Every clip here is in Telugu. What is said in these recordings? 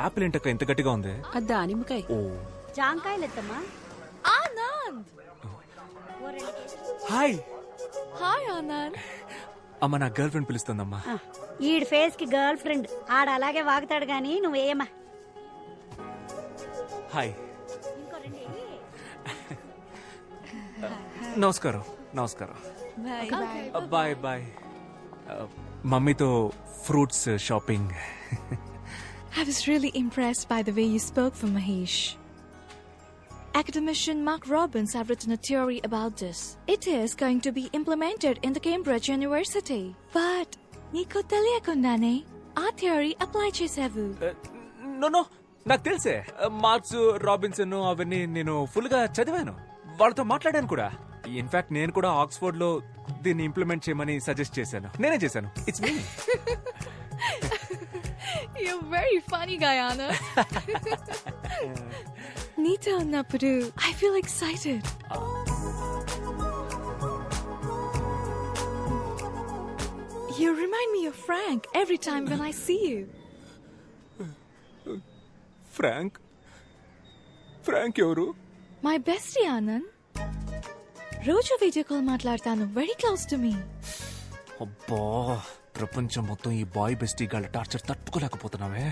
ఆపిల్ ఏంటక్క ఇంత గట్టిగా ఉంది? దానిమ్మకాయ. ఓ జాంకాయలెత్తమ్మా. ఆనంద్. హాయ్. హాయ్ ఆనంద్. అమ్మ నా గర్ల్ ఫ్రెండ్ పిలుస్తుందమ్మా. ఈడి ఫేస్ కి గర్ల్ ఫ్రెండ్ ఆడ అలాగే వాగుతాడు గాని నువ్వేయమ్మా. హాయ్. నమస్కారం. నమస్కారం. Bye bye. మమ్మీతో fruits shopping. I was really impressed by the way you spoke for Mahesh. Academician Mark Robbins have written a theory about this. It is going to be implemented in the Cambridge University. But నీకు తెలియకుండానే ఆ థియరీ అప్లై చేసావు. నో నాకు తెలుసే. మార్క్స్ రాబిన్సన్ అవన్నీ నేను ఫుల్ గా చదివాను, వాళ్ళతో మాట్లాడాను కూడా. ఇన్ఫాక్ట్ నేను కూడా ఆక్స్ఫోర్డ్ లో దీన్ని ఇంప్లిమెంట్ చేయమని సజెస్ట్ చేశాను. నేనే చేశాను. It's me. You're very funny guy, Anna. నీతో ఉన్నప్పుడు I feel excited. You remind me of Frank every time when I see you. Frank ఎవరు? My bestie, Anand. రోజు వీడియో కాల్ మాట్లాడతాను. Very close to me. అబ్బా, ప్రపంచం మొత్తం ఈ బాయ్ బెస్టీ గాళ్ళ టార్చర్ తట్టుకోలేకపోతున్నావే.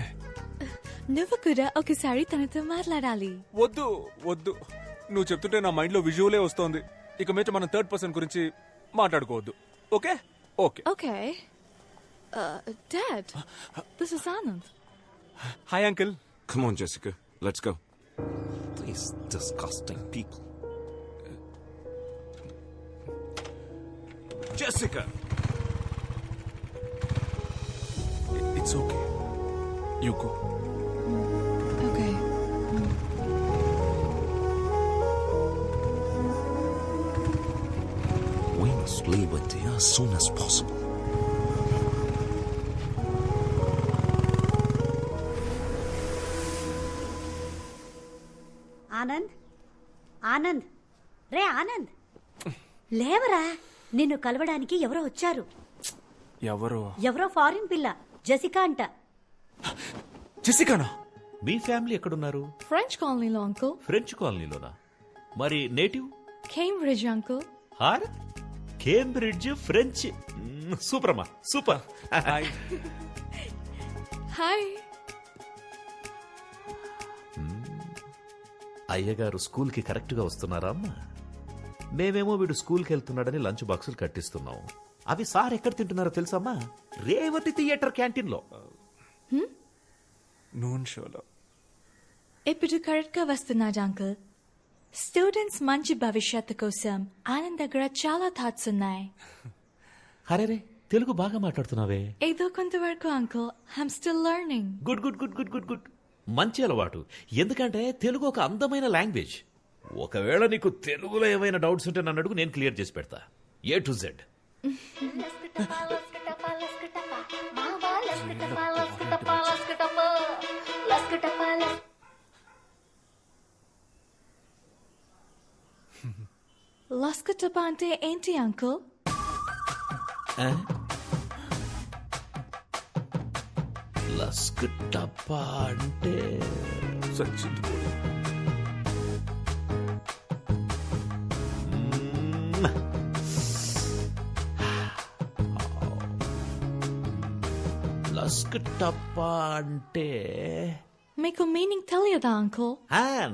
నువ్వు కూడా ఒకసారి తనతో మాట్లాడాలి. వద్దు వద్దు, నువ్వు చెప్తుంటే నా మైండ్ లో విజువలే వస్తోంది. ఇక మీద మనం థర్డ్ పర్సన్ గురించి మాట్లాడుకోవద్దు. Okay okay. Okay. Dad, this is Anand. Hi uncle. Come on, Jessica. Let's go. These disgusting people. Jessica! It's okay, you go. Okay. We must leave India as soon as possible. Anand, Anand, రే ఆనంద్, లేవరా. నిన్ను కలవడానికి ఎవరో వచ్చారు. ఎవరో ఫారిన్ పిల్ల, జెసికా అంట. జెసికానా? మీ ఫ్యామిలీ ఎక్కడున్నారు? French colony లో uncle. ఫ్రెంచ్ కాలనీలోనా? మరి నేటివ్? Cambridge uncle. హార్ కేంబ్రిడ్జ్ ఫ్రెంచ్. సూపర్ అమ్మా, సూపర్. హాయ్. Hi. అయ్యగారు స్కూల్ కి కరెక్ట్ గా వస్తున్నారా అమ్మా? మేమేమో వీడు స్కూల్ కి వెళ్తున్నాడని లంచ్ బాక్సులు కట్టిస్తున్నాం. అవి సార్ ఎక్కడ తింటున్నారో తెలుసమ్మా? రేవతి థియేటర్ క్యాంటీన్ లో. నూన్ షోలో. ఇప్పుడు కరెక్ట్ గా వస్తున్నాడు అంకుల్. స్టూడెంట్స్ మంచి భవిష్యత్తు కోసం ఆనంద్ దగ్గర చాలా థాట్స్ ఉన్నాయి. అరే తెలుగు బాగా మాట్లాడుతున్నావే. ఏదో కొంతవరకు uncle. I'm still learning. Good good good good good good. మంచి అలవాటు. ఎందుకంటే తెలుగు ఒక అందమైన లాంగ్వేజ్. ఒకవేళ నీకు తెలుగులో ఏమైనా డౌట్స్ ఉంటే నన్ను అడుగు, నేను క్లియర్ చేసి పెడతా. A to Z. లస్కటప అంటే ఏంటి అంకుల్? లస్క్ టప్పా అంటే సచ్చింది. లస్క్ టప్పా అంటే మీకు మీనింగ్ తెలియదా అంకుల్?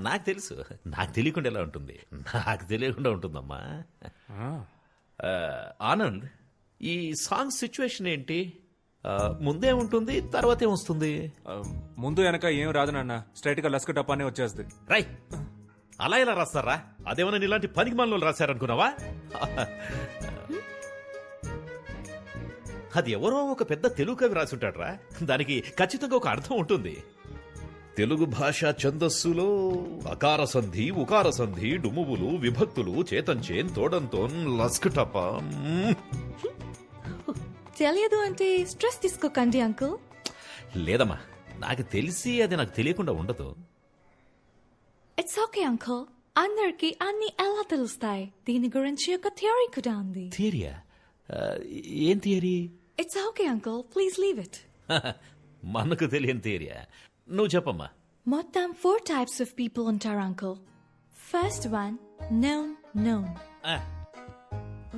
నాకు తెలుసు. నాకు తెలియకుండా ఎలా ఉంటుంది? నాకు తెలియకుండా ఉంటుందమ్మా. ఆనంద్, ఈ సాంగ్ సిచ్యువేషన్ ఏంటి? ముందే ఉంటుంది, తర్వాత ఏమొస్తుంది? ముందు వెనక ఏం రాదు నాన్న, స్ట్రైట్ గా లస్క టపానే వచ్చేస్తుంది. రై, అలా ఎలా రాస్తారా? అదేమన్నా ఇలాంటి పనికి మనలో రాశారనుకున్నావా? అది ఎవరో ఒక పెద్ద తెలుగు కవి రాసుంటాడ్రా. దానికి ఖచ్చితంగా ఒక అర్థం ఉంటుంది. తెలుగు భాష ఛందస్సులో అకార సంధి, ఉకార సంధి, డుమువులు, విభక్తులు, చేతంచేన్, తోడంతోన్, లస్కటప. తెలియదు అంటే స్ట్రెస్ తీసుకోకండి అంకుల్. లేదమ్మా, నాకు తెలిసి అది నాకు తెలియకుండా ఉండదు. It's okay uncle. అందరికి అన్ని ఎలా తెలుస్తాయి? దీని గురించి ఒక థియరీ కూడా ఉంది. థియరియా? ఏం theory? It's okay uncle, please leave it. మనకు తెలియని థియరియా? నువ్వు చెప్పమ్మా. మొత్తం 4 types of people ఉంటారు uncle. First one, known.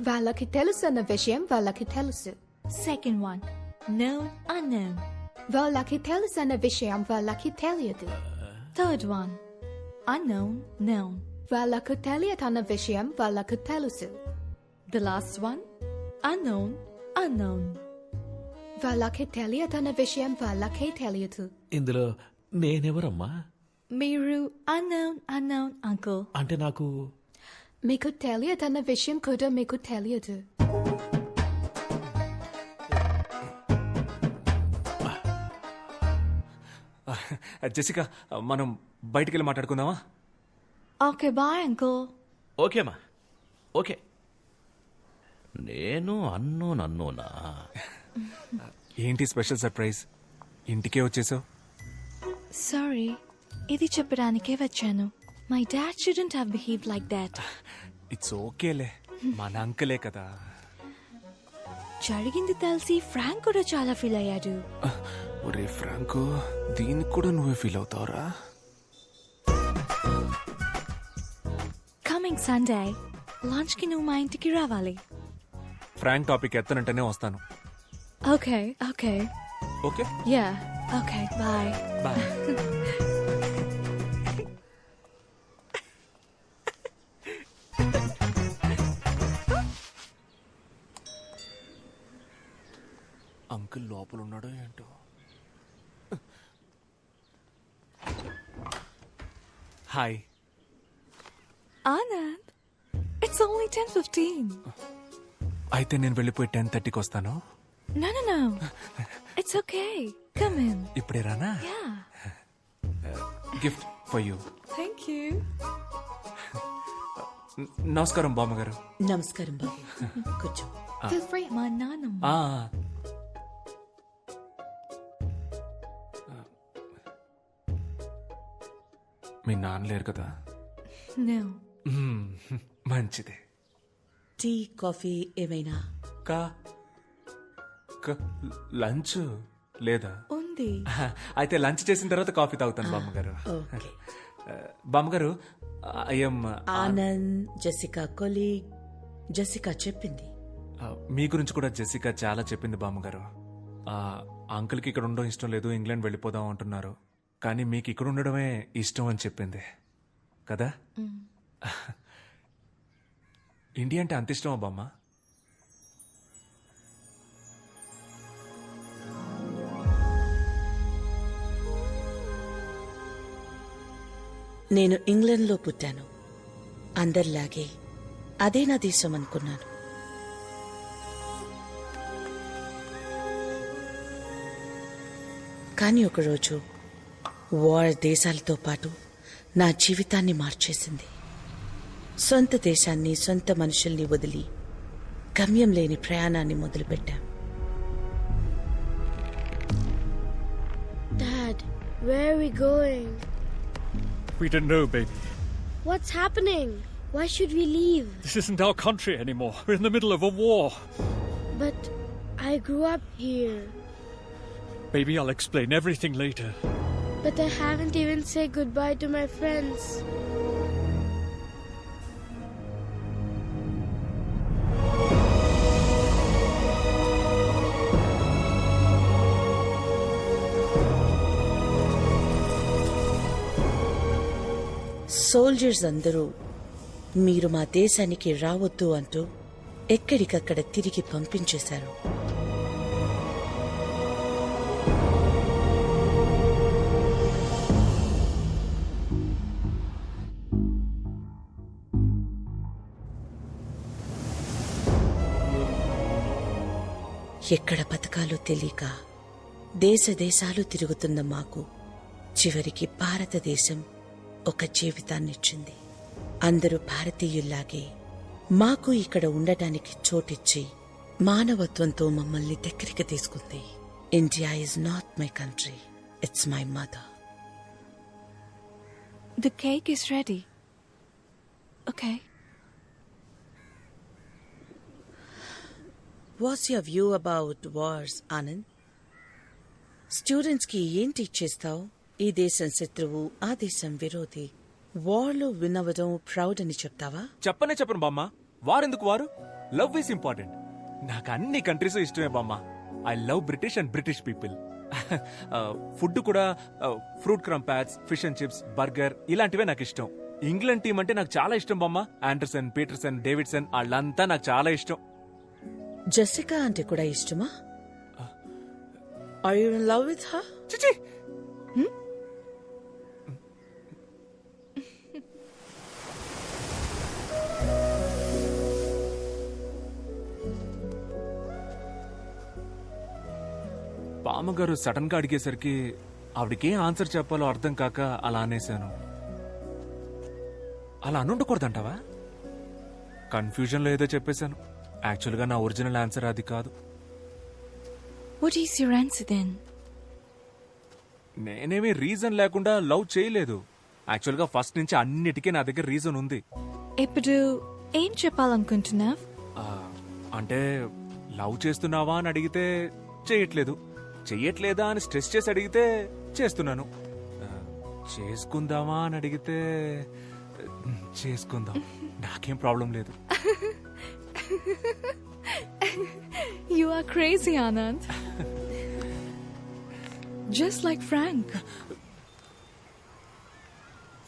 వాళ్ళకి తెలుసన్న విషయం వాళ్ళకి తెలుసు. Second one, unknown. వాళ్ళకి తెలుసన్న విషయం వాళ్ళకి తెలియదు. Third one, known. వాళ్ళకు తెలియదన్న విషయం వాళ్ళకు తెలుసు. The last one, unknown. వాళ్ళకి తెలియదన్న విషయం వాళ్ళకే తెలియదు. ఇందులో నేనెవరమ్మా? మీరు unknown uncle. అంటే నాకు మీకు తెలియదన్న విషయం కూడా మీకు తెలియదు. జెసికా, మనం బయటికి వెళ్ళి మాట్లాడుకుందామా? Okay, bye uncle. ఓకేమ్మా, ఓకే. నేను అన్నోనా? ఏంటి స్పెషల్ సర్ప్రైజ్? ఇంటికే వచ్చేసావు? Sorry, ఇది చెప్పడానికే వచ్చాను. My dad shouldn't have behaved like that. It's ఓకేలే, మన అంకలే కదా. జరిగింది తెలిసి ఫ్రాంక్ కూడా చాలా ఫీల్ అయ్యాడు. ఒరే ఫ్రాంకు, దీనికి కూడా నువ్వే ఫీల్ అవుతావురా? కమింగ్ సండే లంచ్ కి నువ్వు మా ఇంటికి రావాలి. ఫ్రాంక్ టాపిక్ ఎత్తనంటేనే వస్తాను. Okay okay, yeah okay, bye. Bye. Uncle లోపల ఉన్నాడో ఏంటో. హాయ్. Anand, it's only 10:15. అయితే నేను వెళ్ళిపోయి 10:30కి వస్తాను. No. It's okay. Come in. ఇప్పుడే రానా? Yeah. Gift for you. Thank you. నమస్కారం బామ్మగారు. నమస్కారం బాబు, కూర్చో. Feel free. మా నాన్నమ్మ. మీ నాన్న లేరు కదా? No. మంచిదే. టీ, కాఫీ ఏమైనా? లంచ్ లేదా? ఉంది. అయితే లంచ్ చేసిన తర్వాత కాఫీ తాగుతాను బామ్మగారు. ఓకే. బామ్మగారు, I'm Anand, Jessica colleague. Jessica చెప్పింది. మీ గురించి కూడా జెసికా చాలా చెప్పింది బామ్మగారు. అంకుల్కి ఇక్కడ ఉండడం ఇష్టం లేదు, ఇంగ్లాండ్ వెళ్ళిపోదాం అంటున్నారు. కానీ మీకు ఇక్కడ ఉండడమే ఇష్టం అని చెప్పింది కదా? ఇండియా అంటే అంత ఇష్టమా బామ్మ? నేను ఇంగ్లాండ్లో పుట్టాను. అందరిలాగే అదే నా దేశం అనుకున్నాను. కానీ ఒకరోజు వార్ దేశాలతో పాటు నా జీవితాన్ని మార్చేసింది. సొంత దేశాన్ని, సొంత మనుషుల్ని వదిలి గమ్యం లేని ప్రయాణాన్ని మొదలుపెట్టాం. Dad, where are we going? We don't know, baby. What's happening? Why should we leave? This isn't our country anymore. We're in the middle of a war. But I grew up here. Baby, I'll explain everything later. But I haven't even said goodbye to my friends. Soldiers అందరూ మీరు మా దేశానికి రావద్దు అంటూ ఎక్కడికక్కడ తిరిగి పంపించేశారు. ఎక్కడ బతకాలో తెలియక దేశాలు తిరుగుతున్న మాకు చివరికి భారతదేశం ఒక జీవితాన్నిచ్చింది. అందరూ భారతీయుల్లాగే మాకు ఇక్కడ ఉండటానికి చోటిచ్చి మానవత్వంతో మమ్మల్ని దగ్గరికి తీసుకుంది. India is not my country, it's my mother. The cake is ready. Okay. What's your view about wars, Anand? Students కి ఏం టీచ్ చేస్తావు? ఈ దేశం శత్రువు, ఆ దేశం విరోధి, వార్లో విన్ అవ్వడం ప్రౌడ్ అని చెప్తావా? చెప్పను బామ్మ. వారెందుకు వారు? Love is important. నాకు అన్ని కంట్రీస్ ఇష్టమే బామ్మ. I love British and British people. Food కూడా fruit crumpets, fish and chips, burger ఇలాంటివే నాకు ఇష్టం. ఇంగ్లాండ్ టీం అంటే నాకు చాలా ఇష్టం బామ్మ. ఆండర్సన్, పీటర్సన్, డేవిడ్సన్ వాళ్ళంతా నాకు చాలా ఇష్టం. జెసికా అంటే కూడా ఇష్టమా? Are you in love with her? చిచి, పామగారు సడన్ గా అడిగేసరికి ఆవిడకేం ఆన్సర్ చెప్పాలో అర్థం కాక అలా అనేశాను. అలా అనుండకూడదంటావా? కన్ఫ్యూజన్ లో ఏదో చెప్పేశాను. యాక్చువల్ గా నా ఒరిజినల్ ఆన్సర్ అది కాదు. What is your answer then? నేనేమీ రీజన్ లేకుండా లవ్ చేయలేదు. యాక్చువల్ గా ఫస్ట్ నుంచి అన్నిటికీ నా దగ్గర రీజన్ ఉంది. ఇప్పుడు ఏం చెప్పాలనుకుంటున్నావ్? అంటే లవ్ చేస్తున్నావా అని అడిగితే చేయట్లేదు, చెయ్యట్లేదా అని స్ట్రెస్ చేసి అడిగితే చేస్తున్నాను, చేసుకుందామా అని అడిగితే చేసుకుందాం. నాకేం ప్రాబ్లం లేదు. You are crazy, Anand. Just like Frank.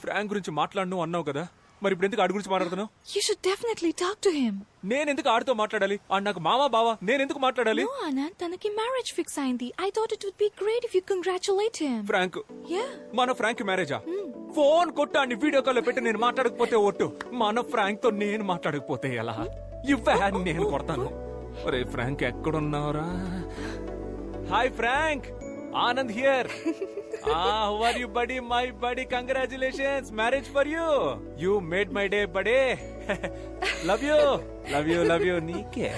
Frank గురించి మాట్లాడను అన్నావు కదా, మరి ఇప్పుడు ఎందుకు ఆడి గురించి మాట్లాడుతున్నావు? You should definitely talk to him. నేనెందుకు ఆడితో మాట్లాడాలి? ఆడు నాకు మావా బావా, నేనెందుకు మాట్లాడాలి? No, Anand, తనకి marriage fix అయింది. I thought it would be great if you congratulate him. Frank? Yeah. మన ఫ్రాంక్ మ్యారేజా? ఫోన్ కొట్టాన్ని వీడియో కాల్ పెట్టి నేను మాట్లాడకపోతే ఒట్టు. మన ఫ్రాంక్ తో నేను మాట్లాడకపోతే ఎలా? ఇవ్వే, నేను కొడతాను. ఒరే ఫ్రాంక్ ఎక్కడున్నావురా? Hi Frank, Anand here. How are you, buddy? My buddy, congratulations, marriage for you. You made my day, buddy. Love you, love you, love you. నీకే.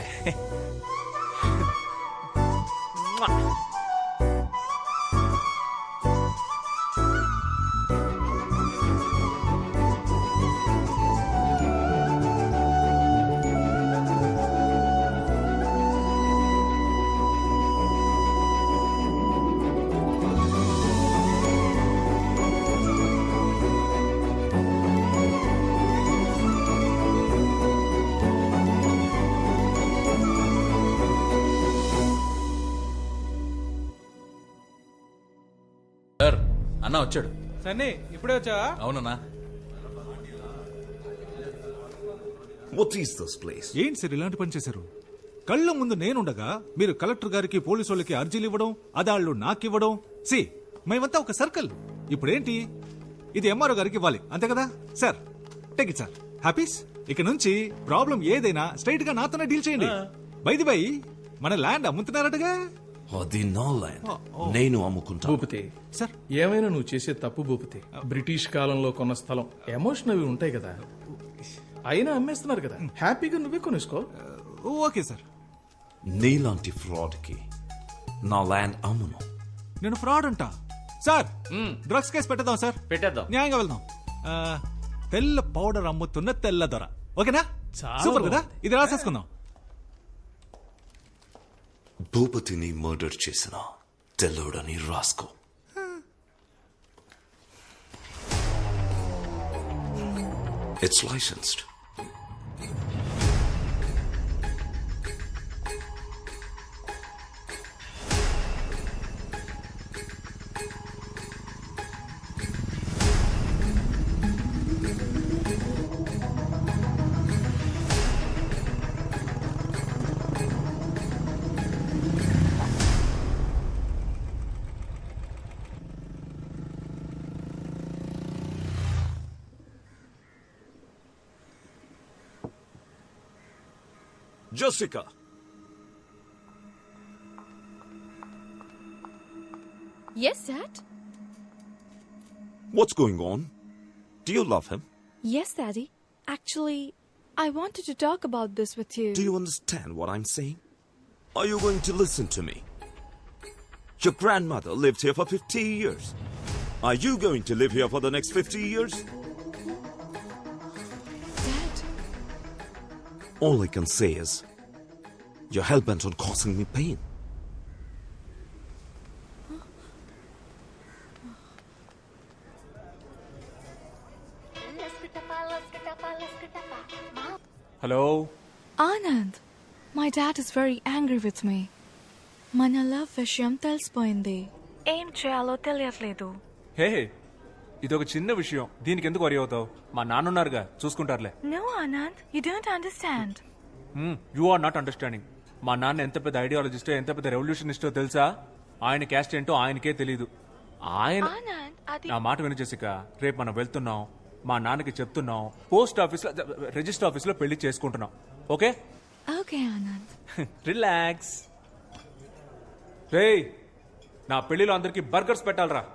అన్నా వచ్చాడు. సన్నీ ఇప్పుడే వచ్చావా? అవునన్నా. What is this place? ఏంటి సార్ ఇలాంటి పని చేశారు? కళ్ళ ముందు నేనుండగా మీరు కలెక్టర్ గారికి, పోలీసు వాళ్ళకి అర్జీలు ఇవ్వడం, అదాళ్ళు నాకివ్వడం. సి, మేమంతా ఒక సర్కిల్. ఇప్పుడేంటి, ఇది ఎంఆర్ఓ గారికి ఇవ్వాలి, అంతే కదా సార్? Take it sir. హ్యాపీస్. ఇక నుంచి ప్రాబ్లం ఏదైనా స్ట్రైట్ గా నాతోనే డీల్ చేయండి. బైది బై, మన ల్యాండ్ అమ్ముతున్నారటగా? అది నా ల్యాండ్, నేను అమ్ముకుంటా. భూపతి సార్, ఏమైనా నువ్వు చేసే తప్పు భూపతి. బ్రిటిష్ కాలంలో కొన్న స్థలం, ఎమోషన్ అవి ఉంటాయి కదా, అయినా అమ్మేస్తున్నారు కదా, హ్యాపీగా నువ్వే కొనేసుకో. Okay sir. నీలాంటి ఫ్రాడ్ కి నా ల్యాండ్ అమ్మును. నేను ఫ్రాడ్ అంటా సార్? డ్రగ్స్ కేసు పెట్టేద్దాం సార్. పెట్టేద్దాం, న్యాయంగా వెళ్దాం. తెల్ల పౌడర్ అమ్ముతున్న తెల్ల దొర. ఓకేనా? సూపర్ కదా. ఇది రాసేసుకుందాం. భూపతిని మర్డర్ చేసిన తెల్లోడని రాసుకో. It's licensed. Jessica. Yes, Dad? What's going on? Do you love him? Yes, Daddy. Actually, I wanted to talk about this with you. Do you understand what I'm saying? Are you going to listen to me? Your grandmother lived here for 50 years. Are you going to live here for the next 50 years? Dad. All I can say is, you're hell-bent on causing me pain. Hello Anand, my dad is very angry with me. మన లవ్ విషయం తెలిసిపోయింది. ఏం చేయాలో తెలియట్లేదు. హే ఇదొక చిన్న విషయం, దీనికి ఎందుకు వరి అవుతావు? మా నాన్నున్నారుగా, చూసుకుంటారులే. No, Anand, you don't understand. You are not understanding. మా నాన్న ఎంత పెద్ద ఐడియాలజిస్టో, ఎంత పెద్ద రెవల్యూషనిస్టో తెలుసా? ఆయన క్యాస్ట్ ఏంటో ఆయనకే తెలీదు. ఆయన Anand, అది నా మాట విని జెసిక, రేపు మనం వెళ్తున్నాం, మా నాన్నకి చెప్తున్నాం, పోస్ట్ ఆఫీస్ లో రిజిస్టర్ ఆఫీస్ లో పెళ్లి చేసుకుంటున్నాం. Okay okay Anand. రిలాక్స్. రేయ్, నా పెళ్లిలో అందరికి బర్గర్స్ పెట్టాలరా.